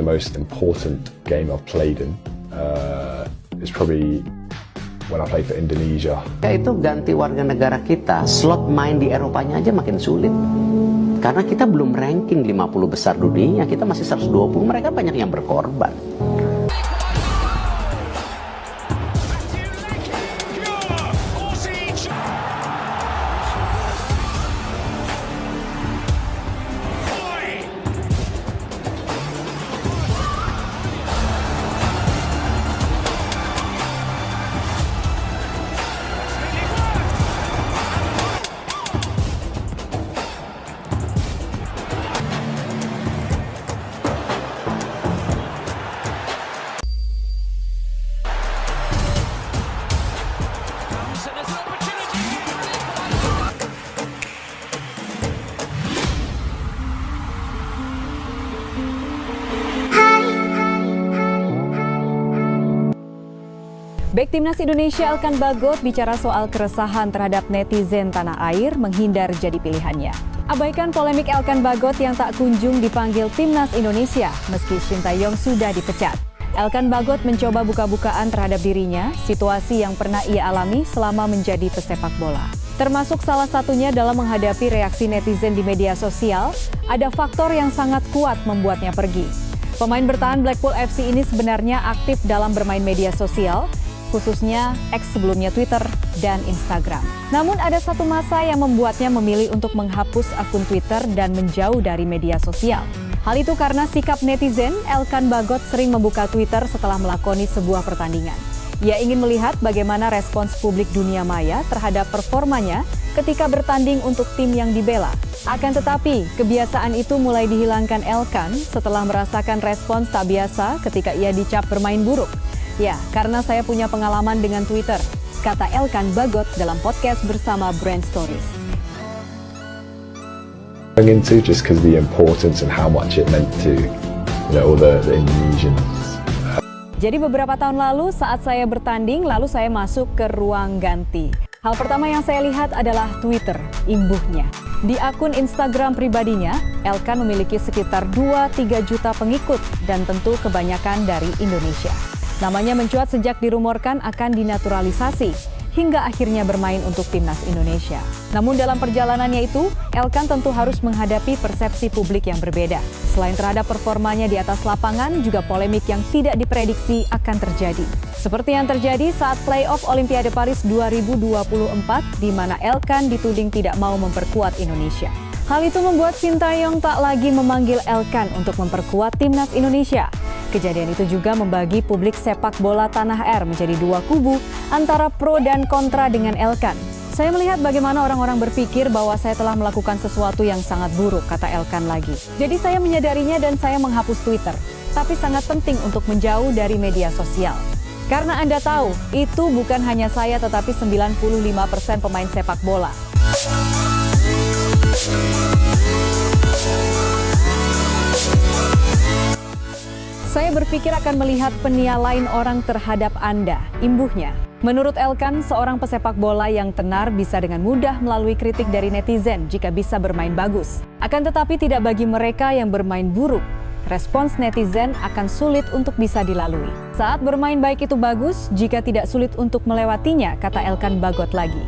The most important game I've played in is probably when I played for Indonesia. Itu ganti warga negara kita, slot main di Eropanya aja makin sulit. Karena kita belum ranking 50 besar dunia, kita masih 120, mereka banyak yang berkorban. Bek Timnas Indonesia Elkan Bagot bicara soal keresahan terhadap netizen tanah air menghindar jadi pilihannya. Abaikan polemik Elkan Bagot yang tak kunjung dipanggil Timnas Indonesia meski Shin Tae-yong sudah dipecat. Elkan Bagot mencoba buka-bukaan terhadap dirinya, situasi yang pernah ia alami selama menjadi pesepak bola. Termasuk salah satunya dalam menghadapi reaksi netizen di media sosial, ada faktor yang sangat kuat membuatnya pergi. Pemain bertahan Blackpool FC ini sebenarnya aktif dalam bermain media sosial, khususnya X sebelumnya Twitter dan Instagram. Namun ada satu masa yang membuatnya memilih untuk menghapus akun Twitter dan menjauh dari media sosial. Hal itu karena sikap netizen, Elkan Bagot sering membuka Twitter setelah melakoni sebuah pertandingan. Ia ingin melihat bagaimana respons publik dunia maya terhadap performanya ketika bertanding untuk tim yang dibela. Akan tetapi, kebiasaan itu mulai dihilangkan Elkan setelah merasakan respons tak biasa ketika ia dicap bermain buruk. Ya, karena saya punya pengalaman dengan Twitter, kata Elkan Bagot dalam podcast bersama Brand Stories. Going into just because of the importance and how much it meant to, all the Indonesians. Jadi beberapa tahun lalu saat saya bertanding, lalu saya masuk ke ruang ganti. Hal pertama yang saya lihat adalah Twitter, imbuhnya. Di akun Instagram pribadinya, Elkan memiliki sekitar 2-3 juta pengikut dan tentu kebanyakan dari Indonesia. Namanya mencuat sejak dirumorkan akan dinaturalisasi, hingga akhirnya bermain untuk Timnas Indonesia. Namun dalam perjalanannya itu, Elkan tentu harus menghadapi persepsi publik yang berbeda. Selain terhadap performanya di atas lapangan, juga polemik yang tidak diprediksi akan terjadi. Seperti yang terjadi saat playoff Olimpiade Paris 2024, di mana Elkan dituding tidak mau memperkuat Indonesia. Hal itu membuat Shin Tae-yong tak lagi memanggil Elkan untuk memperkuat Timnas Indonesia. Kejadian itu juga membagi publik sepak bola tanah air menjadi dua kubu antara pro dan kontra dengan Elkan. Saya melihat bagaimana orang-orang berpikir bahwa saya telah melakukan sesuatu yang sangat buruk, kata Elkan lagi. Jadi saya menyadarinya dan saya menghapus Twitter. Tapi sangat penting untuk menjauh dari media sosial. Karena Anda tahu, itu bukan hanya saya tetapi 95% pemain sepak bola. Saya berpikir akan melihat penilaian orang terhadap Anda, imbuhnya. Menurut Elkan, seorang pesepak bola yang tenar bisa dengan mudah melalui kritik dari netizen jika bisa bermain bagus. Akan tetapi tidak bagi mereka yang bermain buruk. Respons netizen akan sulit untuk bisa dilalui. Saat bermain baik itu bagus, jika tidak sulit untuk melewatinya, kata Elkan Bagot lagi.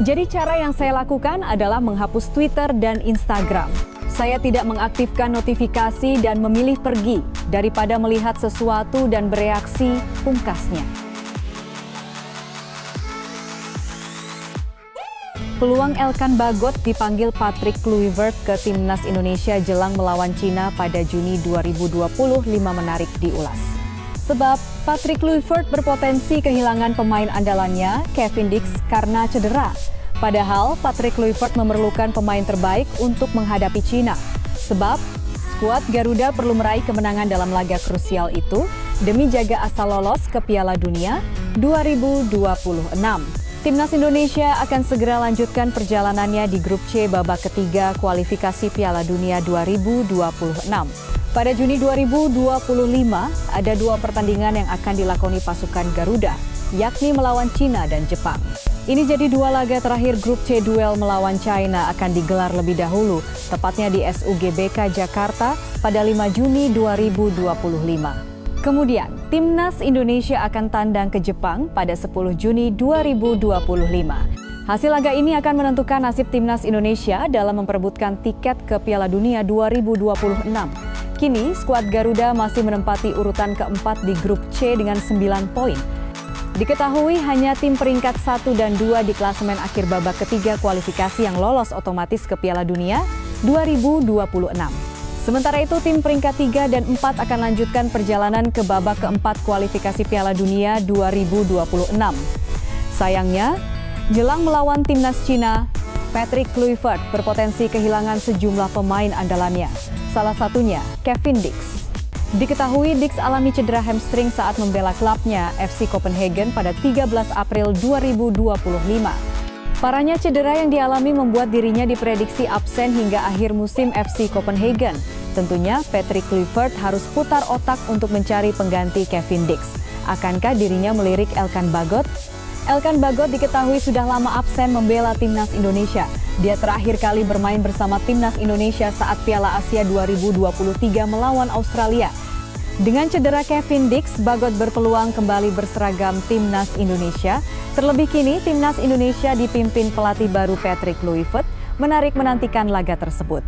Jadi cara yang saya lakukan adalah menghapus Twitter dan Instagram. Saya tidak mengaktifkan notifikasi dan memilih pergi daripada melihat sesuatu dan bereaksi, pungkasnya. Peluang Elkan Bagot dipanggil Patrick Kluivert ke Timnas Indonesia jelang melawan Cina pada Juni 2025 menarik diulas. Sebab Patrick Kluivert berpotensi kehilangan pemain andalannya, Kevin Dix, karena cedera. Padahal Patrick Kluivert memerlukan pemain terbaik untuk menghadapi Cina. Sebab skuad Garuda perlu meraih kemenangan dalam laga krusial itu demi jaga asal lolos ke Piala Dunia 2026. Timnas Indonesia akan segera lanjutkan perjalanannya di grup C babak ketiga kualifikasi Piala Dunia 2026. Pada Juni 2025, ada 2 pertandingan yang akan dilakoni pasukan Garuda, yakni melawan Cina dan Jepang. Ini jadi dua laga terakhir grup C duel melawan China akan digelar lebih dahulu, tepatnya di SUGBK Jakarta pada 5 Juni 2025. Kemudian, Timnas Indonesia akan tandang ke Jepang pada 10 Juni 2025. Hasil laga ini akan menentukan nasib Timnas Indonesia dalam memperebutkan tiket ke Piala Dunia 2026. Kini, skuad Garuda masih menempati urutan keempat di grup C dengan 9 poin. Diketahui hanya tim peringkat 1 dan 2 di klasemen akhir babak ketiga kualifikasi yang lolos otomatis ke Piala Dunia 2026. Sementara itu tim peringkat 3 dan 4 akan lanjutkan perjalanan ke babak keempat kualifikasi Piala Dunia 2026. Sayangnya, jelang melawan timnas Cina, Patrick Kluivert berpotensi kehilangan sejumlah pemain andalannya, salah satunya Kevin Dix. Diketahui Dix alami cedera hamstring saat membela klubnya FC Copenhagen pada 13 April 2025. Parahnya cedera yang dialami membuat dirinya diprediksi absen hingga akhir musim FC Copenhagen. Tentunya Patrick Kluivert harus putar otak untuk mencari pengganti Kevin Dix. Akankah dirinya melirik Elkan Bagot? Elkan Bagot diketahui sudah lama absen membela timnas Indonesia. Dia terakhir kali bermain bersama timnas Indonesia saat Piala Asia 2023 melawan Australia. Dengan cedera Kevin Dix, Bagot berpeluang kembali berseragam timnas Indonesia. Terlebih kini, timnas Indonesia dipimpin pelatih baru Patrick Kluivert menarik menantikan laga tersebut.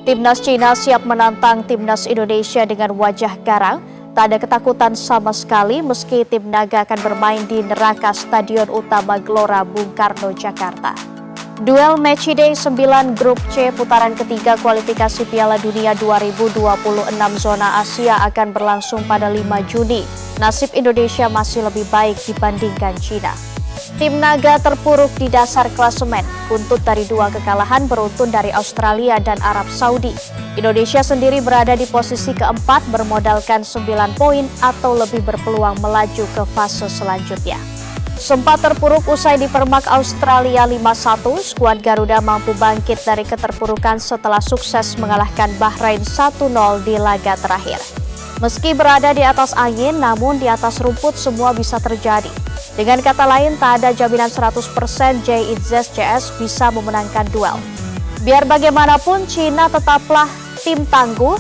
Timnas Cina siap menantang timnas Indonesia dengan wajah garang. Tak ada ketakutan sama sekali meski tim naga akan bermain di neraka Stadion Utama Gelora Bung Karno, Jakarta. Duel Matchday 9 Grup C putaran ketiga kualifikasi Piala Dunia 2026 zona Asia akan berlangsung pada 5 Juni. Nasib Indonesia masih lebih baik dibandingkan Cina. Tim naga terpuruk di dasar klasemen, buntut dari 2 kekalahan beruntun dari Australia dan Arab Saudi. Indonesia sendiri berada di posisi keempat bermodalkan 9 poin atau lebih berpeluang melaju ke fase selanjutnya. Sempat terpuruk usai dipermak Australia 5-1, skuad Garuda mampu bangkit dari keterpurukan setelah sukses mengalahkan Bahrain 1-0 di laga terakhir. Meski berada di atas angin, namun di atas rumput semua bisa terjadi. Dengan kata lain, tak ada jaminan 100% JITZS bisa memenangkan duel. Biar bagaimanapun, Cina tetaplah tim tangguh.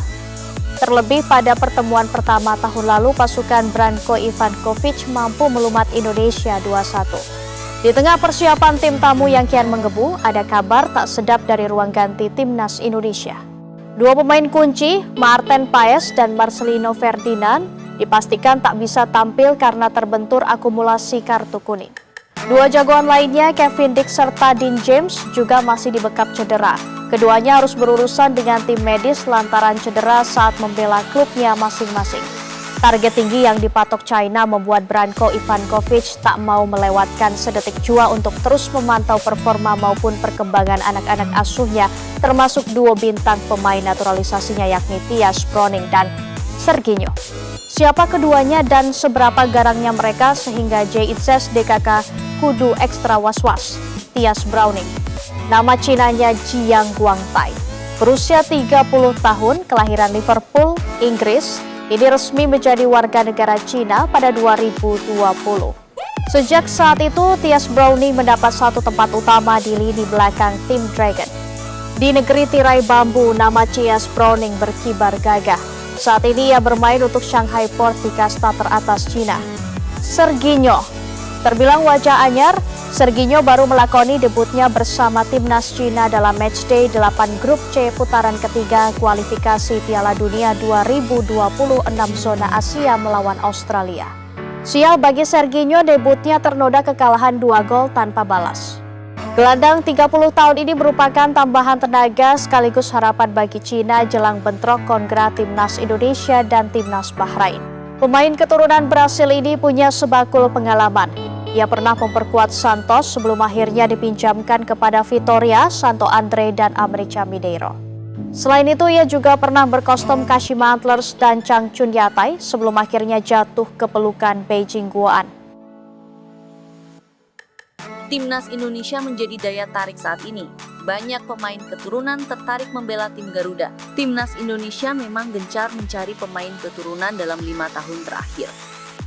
Terlebih pada pertemuan pertama tahun lalu, pasukan Branko Ivankovic mampu melumat Indonesia 2-1. Di tengah persiapan tim tamu yang kian menggebu, ada kabar tak sedap dari ruang ganti timnas Indonesia. 2 pemain kunci, Maarten Paes dan Marcelino Ferdinand, dipastikan tak bisa tampil karena terbentur akumulasi kartu kuning. 2 jagoan lainnya, Kevin Dix serta Dean James, juga masih dibekap cedera. Keduanya harus berurusan dengan tim medis lantaran cedera saat membela klubnya masing-masing. Target tinggi yang dipatok China membuat Branko Ivankovic tak mau melewatkan sedetik jua untuk terus memantau performa maupun perkembangan anak-anak asuhnya, termasuk duo bintang pemain naturalisasinya yakni Thias Browning dan Serginho. Siapa keduanya dan seberapa garangnya mereka sehingga JITZS DKK kudu ekstra was-was. Thias Browning, nama Cinanya Jiang Guangtai, berusia 30 tahun, kelahiran Liverpool, Inggris, ini resmi menjadi warga negara Cina pada 2020. Sejak saat itu, Thias Browning mendapat satu tempat utama di lini belakang tim Dragon. Di negeri tirai bambu, nama Thias Browning berkibar gagah. Saat ini ia bermain untuk Shanghai Port di kasta teratas Cina. Serginho, terbilang wajah anyar, Serginho baru melakoni debutnya bersama timnas Cina dalam Matchday 8 Grup C putaran ketiga kualifikasi Piala Dunia 2026 zona Asia melawan Australia. Sial bagi Serginho, debutnya ternoda kekalahan 2 gol tanpa balas. Gelandang 30 tahun ini merupakan tambahan tenaga sekaligus harapan bagi Cina jelang bentrok kongra timnas Indonesia dan timnas Bahrain. Pemain keturunan Brasil ini punya sebakul pengalaman. Ia pernah memperkuat Santos sebelum akhirnya dipinjamkan kepada Vitória, Santo André, dan América Mineiro. Selain itu, ia juga pernah berkostum Kashima Antlers dan Changchun Yatai sebelum akhirnya jatuh ke pelukan Beijing Guoan. Timnas Indonesia menjadi daya tarik saat ini. Banyak pemain keturunan tertarik membela tim Garuda. Timnas Indonesia memang gencar mencari pemain keturunan dalam 5 tahun terakhir.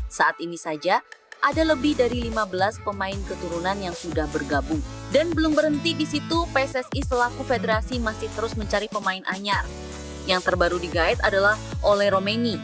Saat ini saja, ada lebih dari 15 pemain keturunan yang sudah bergabung. Dan belum berhenti di situ, PSSI selaku federasi masih terus mencari pemain anyar. Yang terbaru digait adalah Ole Romeni,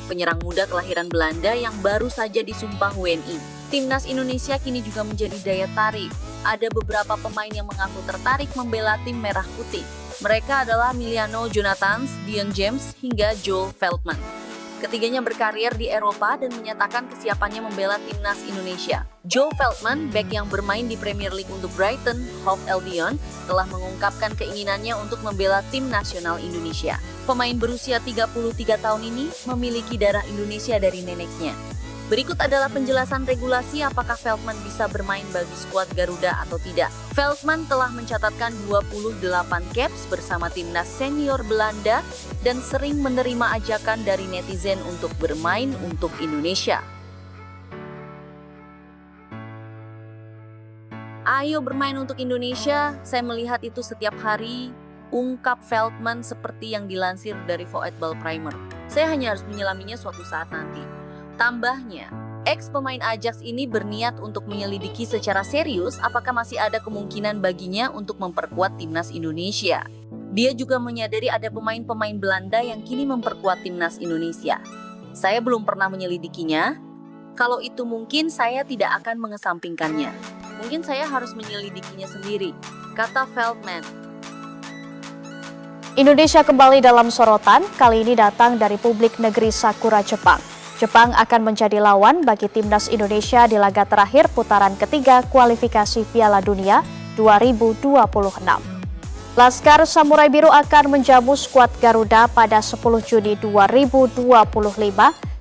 penyerang muda kelahiran Belanda yang baru saja disumpah WNI. Timnas Indonesia kini juga menjadi daya tarik. Ada beberapa pemain yang mengaku tertarik membela tim merah putih. Mereka adalah Emiliano Jonathans, Dion James, hingga Joel Veltman. Ketiganya berkarir di Eropa dan menyatakan kesiapannya membela timnas Indonesia. Joel Veltman, bek yang bermain di Premier League untuk Brighton, Hove Albion, telah mengungkapkan keinginannya untuk membela tim nasional Indonesia. Pemain berusia 33 tahun ini memiliki darah Indonesia dari neneknya. Berikut adalah penjelasan regulasi apakah Veltman bisa bermain bagi skuad Garuda atau tidak. Veltman telah mencatatkan 28 caps bersama timnas senior Belanda dan sering menerima ajakan dari netizen untuk bermain untuk Indonesia. Ayo bermain untuk Indonesia, saya melihat itu setiap hari, ungkap Veltman seperti yang dilansir dari Voetbal Primer. Saya hanya harus menyelaminya suatu saat nanti. Tambahnya, ex-pemain Ajax ini berniat untuk menyelidiki secara serius apakah masih ada kemungkinan baginya untuk memperkuat timnas Indonesia. Dia juga menyadari ada pemain-pemain Belanda yang kini memperkuat timnas Indonesia. Saya belum pernah menyelidikinya. Kalau itu mungkin saya tidak akan mengesampingkannya. Mungkin saya harus menyelidikinya sendiri, kata Veltman. Indonesia kembali dalam sorotan, kali ini datang dari publik negeri Sakura, Jepang. Jepang akan menjadi lawan bagi timnas Indonesia di laga terakhir putaran ketiga kualifikasi Piala Dunia 2026. Laskar Samurai Biru akan menjamu skuad Garuda pada 10 Juni 2025.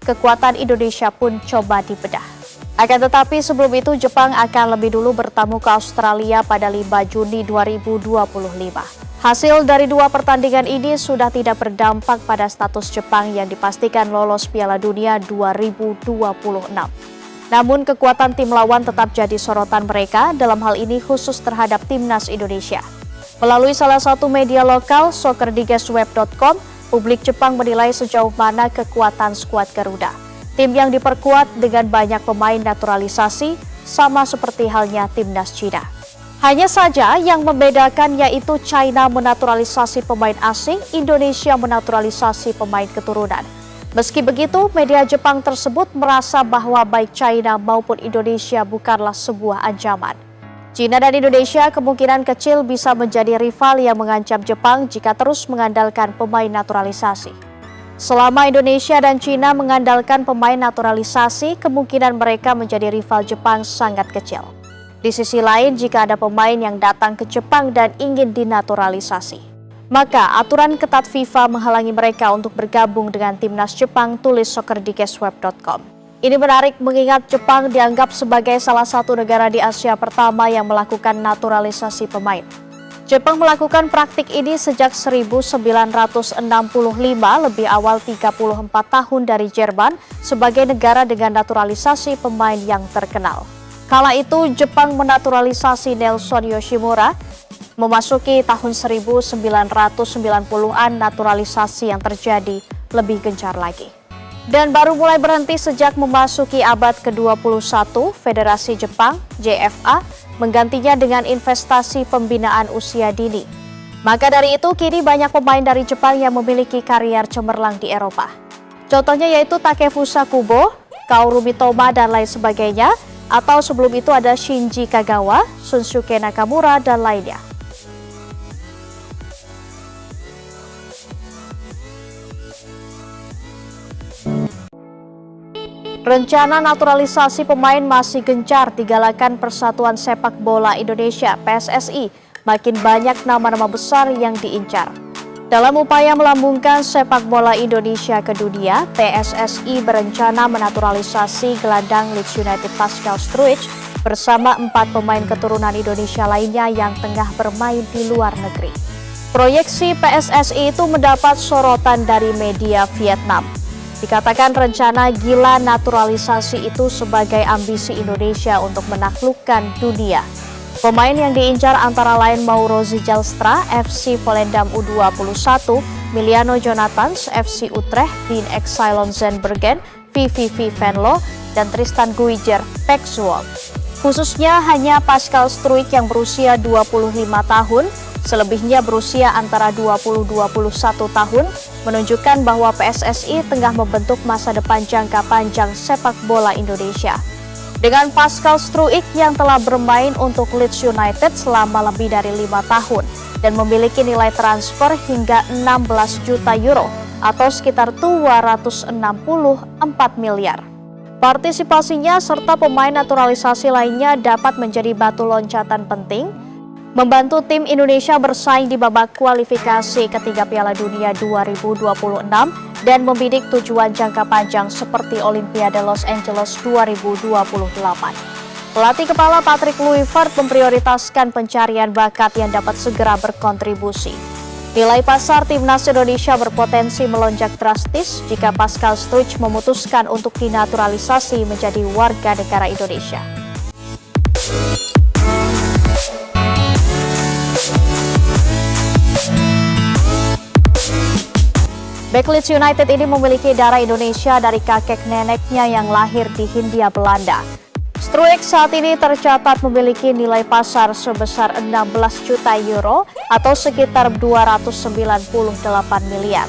Kekuatan Indonesia pun coba dibedah. Akan tetapi sebelum itu Jepang akan lebih dulu bertamu ke Australia pada 5 Juni 2025. Hasil dari dua pertandingan ini sudah tidak berdampak pada status Jepang yang dipastikan lolos Piala Dunia 2026. Namun kekuatan tim lawan tetap jadi sorotan mereka, dalam hal ini khusus terhadap timnas Indonesia. Melalui salah satu media lokal, soccerdigestweb.com, publik Jepang menilai sejauh mana kekuatan skuad Garuda. Tim yang diperkuat dengan banyak pemain naturalisasi, sama seperti halnya timnas Cina. Hanya saja yang membedakan yaitu China menaturalisasi pemain asing, Indonesia menaturalisasi pemain keturunan. Meski begitu, media Jepang tersebut merasa bahwa baik China maupun Indonesia bukanlah sebuah ancaman. China dan Indonesia kemungkinan kecil bisa menjadi rival yang mengancam Jepang jika terus mengandalkan pemain naturalisasi. Selama Indonesia dan China mengandalkan pemain naturalisasi, kemungkinan mereka menjadi rival Jepang sangat kecil. Di sisi lain, jika ada pemain yang datang ke Jepang dan ingin dinaturalisasi, maka aturan ketat FIFA menghalangi mereka untuk bergabung dengan timnas Jepang, tulis soccerdigestweb.com. Ini menarik mengingat Jepang dianggap sebagai salah satu negara di Asia pertama yang melakukan naturalisasi pemain. Jepang melakukan praktik ini sejak 1965, lebih awal 34 tahun dari Jerman, sebagai negara dengan naturalisasi pemain yang terkenal. Kala itu, Jepang menaturalisasi Nelson Yoshimura. Memasuki tahun 1990-an, naturalisasi yang terjadi lebih gencar lagi. Dan baru mulai berhenti sejak memasuki abad ke-21, Federasi Jepang, JFA, menggantinya dengan investasi pembinaan usia dini. Maka dari itu, kini banyak pemain dari Jepang yang memiliki karier cemerlang di Eropa. Contohnya yaitu Takefusa Kubo, Kaoru Mitoma, dan lain sebagainya. Atau sebelum itu ada Shinji Kagawa, Shunsuke Nakamura, dan lainnya. Rencana naturalisasi pemain masih gencar digalakan Persatuan Sepak Bola Indonesia (PSSI). Makin banyak nama-nama besar yang diincar. Dalam upaya melambungkan sepak bola Indonesia ke dunia, PSSI berencana menaturalisasi gelandang Leeds United Pascal Struijk bersama 4 pemain keturunan Indonesia lainnya yang tengah bermain di luar negeri. Proyeksi PSSI itu mendapat sorotan dari media Vietnam. Dikatakan rencana gila naturalisasi itu sebagai ambisi Indonesia untuk menaklukkan dunia. Pemain yang diincar antara lain Mauro Zijlstra, FC Volendam U21, Emiliano Jonathans, FC Utrecht, Dien Excelsior Zandbergen, PVV Venlo, dan Tristan Guijer Pexwold. Khususnya hanya Pascal Struijk yang berusia 25 tahun, selebihnya berusia antara 20-21 tahun, menunjukkan bahwa PSSI tengah membentuk masa depan jangka panjang sepak bola Indonesia. Dengan Pascal Struijk yang telah bermain untuk Leeds United selama lebih dari 5 tahun dan memiliki nilai transfer hingga 16 juta euro atau sekitar 264 miliar. Partisipasinya serta pemain naturalisasi lainnya dapat menjadi batu loncatan penting, membantu tim Indonesia bersaing di babak kualifikasi ketiga Piala Dunia 2026 dan membidik tujuan jangka panjang seperti Olimpiade Los Angeles 2028. Pelatih kepala Patrick Kluivert memprioritaskan pencarian bakat yang dapat segera berkontribusi. Nilai pasar timnas Indonesia berpotensi melonjak drastis jika Pascal Struijk memutuskan untuk dinaturalisasi menjadi warga negara Indonesia. Bek Leeds United ini memiliki darah Indonesia dari kakek neneknya yang lahir di Hindia Belanda. Struijk saat ini tercatat memiliki nilai pasar sebesar 16 juta euro atau sekitar 298 miliar.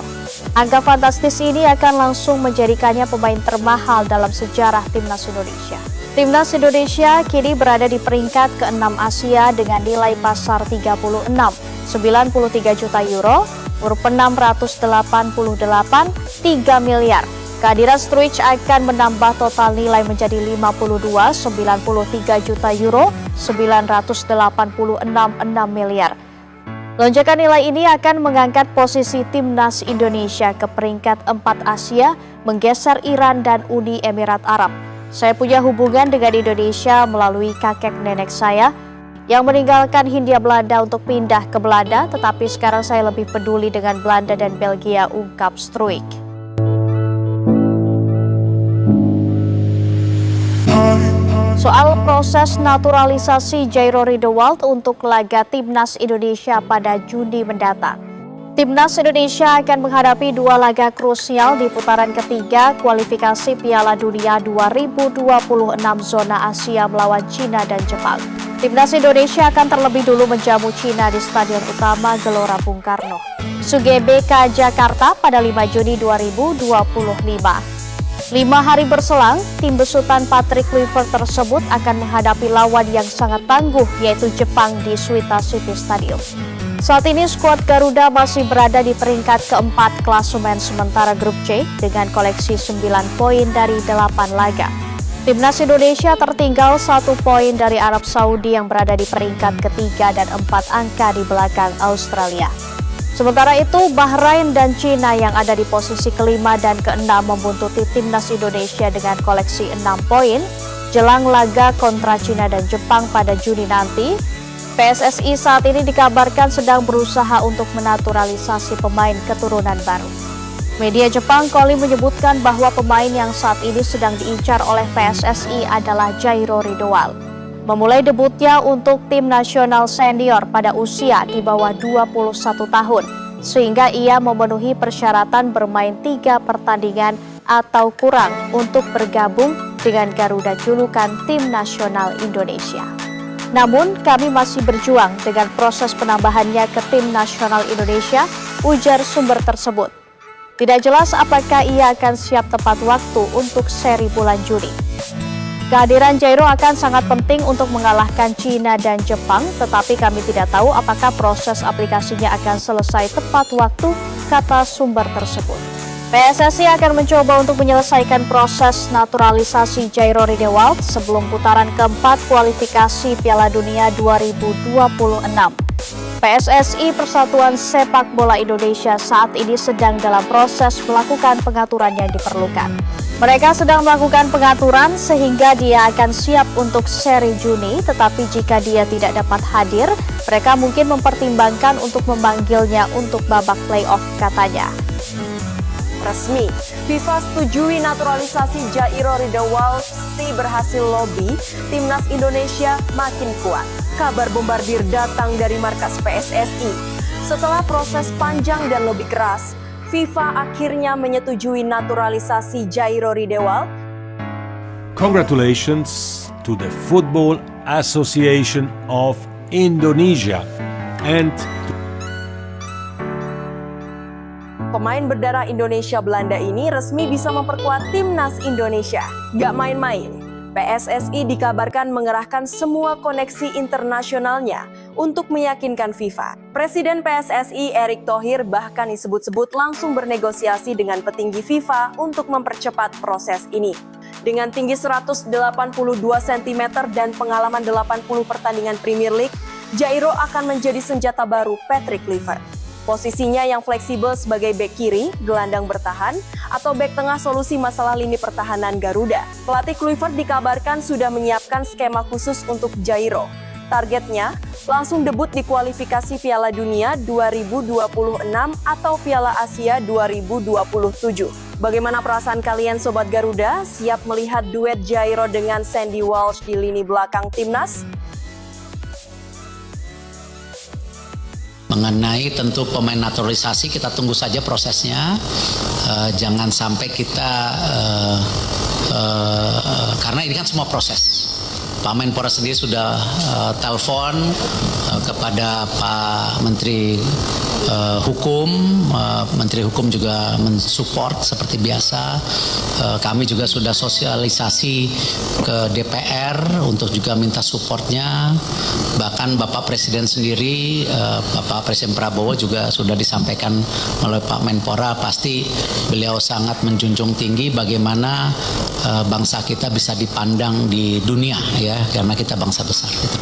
Angka fantastis ini akan langsung menjadikannya pemain termahal dalam sejarah timnas Indonesia. Timnas Indonesia kini berada di peringkat ke-6 Asia dengan nilai pasar 93 juta euro, berupa 688 3 miliar. Kehadiran Struijk akan menambah total nilai menjadi 93 juta euro, 986 miliar. Lonjakan nilai ini akan mengangkat posisi timnas Indonesia ke peringkat 4 Asia, menggeser Iran dan Uni Emirat Arab. Saya punya hubungan dengan Indonesia melalui kakek nenek saya yang meninggalkan Hindia Belanda untuk pindah ke Belanda, tetapi sekarang saya lebih peduli dengan Belanda dan Belgia, ungkap Struijk. Soal proses naturalisasi Jairo Riedewald untuk laga Timnas Indonesia pada Juni mendatang. Timnas Indonesia akan menghadapi 2 laga krusial di putaran ketiga kualifikasi Piala Dunia 2026 zona Asia melawan Cina dan Jepang. Timnas Indonesia akan terlebih dulu menjamu Cina di Stadion Utama Gelora Bung Karno, GBK Jakarta pada 5 Juni 2025. 5 hari berselang, tim besutan Patrick Kluivert tersebut akan menghadapi lawan yang sangat tangguh, yaitu Jepang di Suita City Stadium. Saat ini skuad Garuda masih berada di peringkat keempat klasemen sementara grup C dengan koleksi 9 poin dari 8 laga. Timnas Indonesia tertinggal 1 poin dari Arab Saudi yang berada di peringkat ketiga dan 4 angka di belakang Australia. Sementara itu, Bahrain dan Cina yang ada di posisi kelima dan keenam membuntuti timnas Indonesia dengan koleksi 6 poin. Jelang laga kontra Cina dan Jepang pada Juni nanti, PSSI saat ini dikabarkan sedang berusaha untuk menaturalisasi pemain keturunan baru. Media Jepang Koli menyebutkan bahwa pemain yang saat ini sedang diincar oleh PSSI adalah Jairo Riedewald. Memulai debutnya untuk tim nasional senior pada usia di bawah 21 tahun, sehingga ia memenuhi persyaratan bermain 3 pertandingan atau kurang untuk bergabung dengan Garuda julukan tim nasional Indonesia. Namun kami masih berjuang dengan proses penambahannya ke tim nasional Indonesia, ujar sumber tersebut. Tidak jelas apakah ia akan siap tepat waktu untuk seri bulan Juni. Kehadiran Jairo akan sangat penting untuk mengalahkan Cina dan Jepang, tetapi kami tidak tahu apakah proses aplikasinya akan selesai tepat waktu, kata sumber tersebut. PSSI akan mencoba untuk menyelesaikan proses naturalisasi Jairo Riedewald sebelum putaran keempat kualifikasi Piala Dunia 2026. PSSI Persatuan Sepak Bola Indonesia saat ini sedang dalam proses melakukan pengaturan yang diperlukan. Mereka sedang melakukan pengaturan sehingga dia akan siap untuk seri Juni, tetapi jika dia tidak dapat hadir, mereka mungkin mempertimbangkan untuk memanggilnya untuk babak playoff, katanya. Resmi, FIFA setujui naturalisasi Jairo Riedewald, berhasil lobby, timnas Indonesia makin kuat. Kabar bombardir datang dari markas PSSI. Setelah proses panjang dan lobby keras, FIFA akhirnya menyetujui naturalisasi Jairo Ridewald. Congratulations to the Football Association of Indonesia and Pemain berdarah Indonesia Belanda ini resmi bisa memperkuat timnas Indonesia. Gak main-main. PSSI dikabarkan mengerahkan semua koneksi internasionalnya untuk meyakinkan FIFA. Presiden PSSI Erick Thohir bahkan disebut-sebut langsung bernegosiasi dengan petinggi FIFA untuk mempercepat proses ini. Dengan tinggi 182 cm dan pengalaman 80 pertandingan Premier League, Jairo akan menjadi senjata baru Patrick Kluivert. Posisinya yang fleksibel sebagai bek kiri, gelandang bertahan, atau bek tengah solusi masalah lini pertahanan Garuda. Pelatih Kluivert dikabarkan sudah menyiapkan skema khusus untuk Jairo. Targetnya, langsung debut di kualifikasi Piala Dunia 2026 atau Piala Asia 2027. Bagaimana perasaan kalian Sobat Garuda? Siap melihat duet Jairo dengan Sandy Walsh di lini belakang timnas? Mengenai tentu pemain naturalisasi, kita tunggu saja prosesnya. Jangan sampai kita, karena ini kan semua proses. Pak Menpora sendiri sudah telepon kepada Pak Menteri Hukum. Menteri Hukum juga mensupport seperti biasa. Kami juga sudah sosialisasi ke DPR untuk juga minta supportnya. Bahkan Bapak Presiden sendiri, Bapak Presiden Prabowo juga sudah disampaikan melalui Pak Menpora. Pasti beliau sangat menjunjung tinggi bagaimana bangsa kita bisa dipandang di dunia, ya, karena kita bangsa besar. Gitu.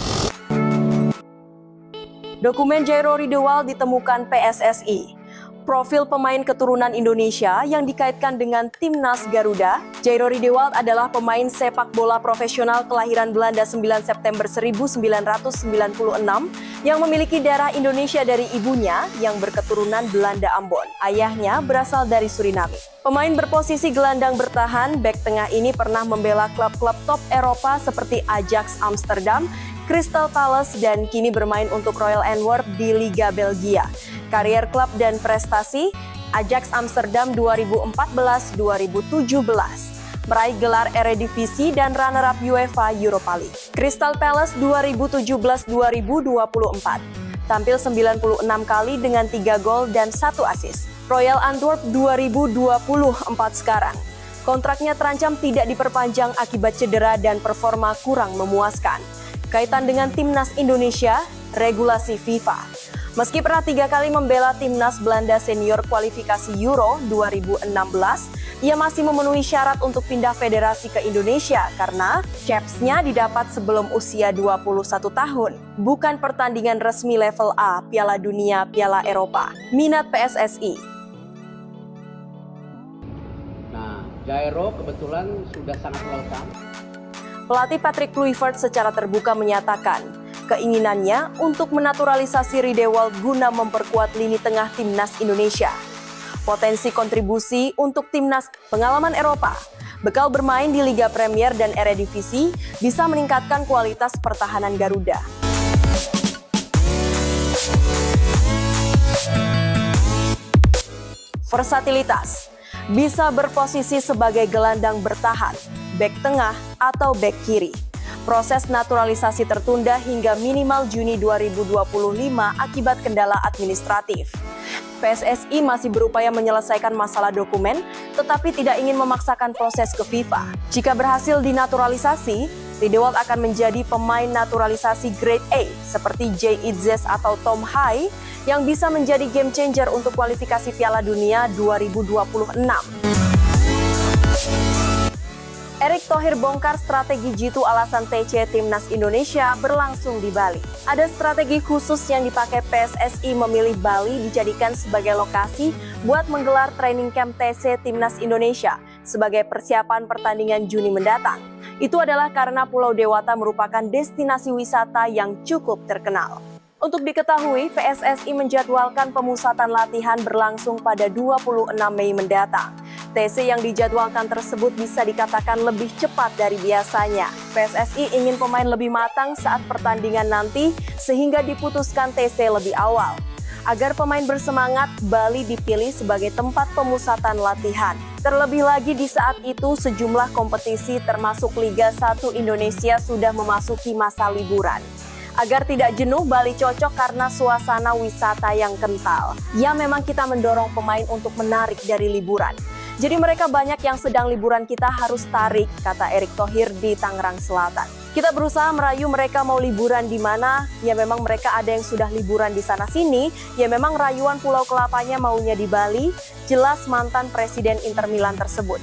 Dokumen Jairo Ridewald ditemukan PSSI. Profil pemain keturunan Indonesia yang dikaitkan dengan timnas Garuda. Jairo Ridewald adalah pemain sepak bola profesional kelahiran Belanda 9 September 1996 yang memiliki darah Indonesia dari ibunya yang berketurunan Belanda Ambon. Ayahnya berasal dari Suriname. Pemain berposisi gelandang bertahan, bek tengah ini pernah membela klub-klub top Eropa seperti Ajax Amsterdam, Crystal Palace, dan kini bermain untuk Royal Antwerp di Liga Belgia. Karier klub dan prestasi, Ajax Amsterdam 2014-2017. Meraih gelar Eredivisie dan runner-up UEFA Europa League. Crystal Palace 2017-2024. Tampil 96 kali dengan 3 gol dan 1 assist. Royal Antwerp 2024 sekarang. Kontraknya terancam tidak diperpanjang akibat cedera dan performa kurang memuaskan. Kaitan dengan timnas Indonesia, regulasi FIFA. Meski pernah 3 kali membela timnas Belanda senior kualifikasi Euro 2016, ia masih memenuhi syarat untuk pindah federasi ke Indonesia karena caps-nya didapat sebelum usia 21 tahun. Bukan pertandingan resmi level A, Piala Dunia, Piala Eropa. Minat PSSI. Nah, Jairo kebetulan sudah sangat welcome. Pelatih Patrick Kluivert secara terbuka menyatakan keinginannya untuk menaturalisasi Ridewald guna memperkuat lini tengah timnas Indonesia. Potensi kontribusi untuk timnas pengalaman Eropa, bekal bermain di Liga Premier dan Eredivisie bisa meningkatkan kualitas pertahanan Garuda. Versatilitas, bisa berposisi sebagai gelandang bertahan, bek tengah, atau bek kiri. Proses naturalisasi tertunda hingga minimal Juni 2025 akibat kendala administratif. PSSI masih berupaya menyelesaikan masalah dokumen, tetapi tidak ingin memaksakan proses ke FIFA. Jika berhasil dinaturalisasi, Ridewald akan menjadi pemain naturalisasi grade A seperti Jay Itzes atau Tom Hai yang bisa menjadi game changer untuk kualifikasi Piala Dunia 2026. Erick Thohir bongkar strategi jitu alasan TC Timnas Indonesia berlangsung di Bali. Ada strategi khusus yang dipakai PSSI memilih Bali dijadikan sebagai lokasi buat menggelar training camp TC Timnas Indonesia sebagai persiapan pertandingan Juni mendatang. Itu adalah karena Pulau Dewata merupakan destinasi wisata yang cukup terkenal. Untuk diketahui, PSSI menjadwalkan pemusatan latihan berlangsung pada 26 Mei mendatang. TC yang dijadwalkan tersebut bisa dikatakan lebih cepat dari biasanya. PSSI ingin pemain lebih matang saat pertandingan nanti sehingga diputuskan TC lebih awal. Agar pemain bersemangat, Bali dipilih sebagai tempat pemusatan latihan. Terlebih lagi di saat itu sejumlah kompetisi termasuk Liga 1 Indonesia sudah memasuki masa liburan. Agar tidak jenuh, Bali cocok karena suasana wisata yang kental. Ya memang kita mendorong pemain untuk menarik dari liburan. Jadi mereka banyak yang sedang liburan kita harus tarik, kata Erick Thohir di Tangerang Selatan. Kita berusaha merayu mereka mau liburan di mana, ya memang mereka ada yang sudah liburan di sana-sini, ya memang rayuan Pulau Kelapanya maunya di Bali, jelas mantan Presiden Inter Milan tersebut.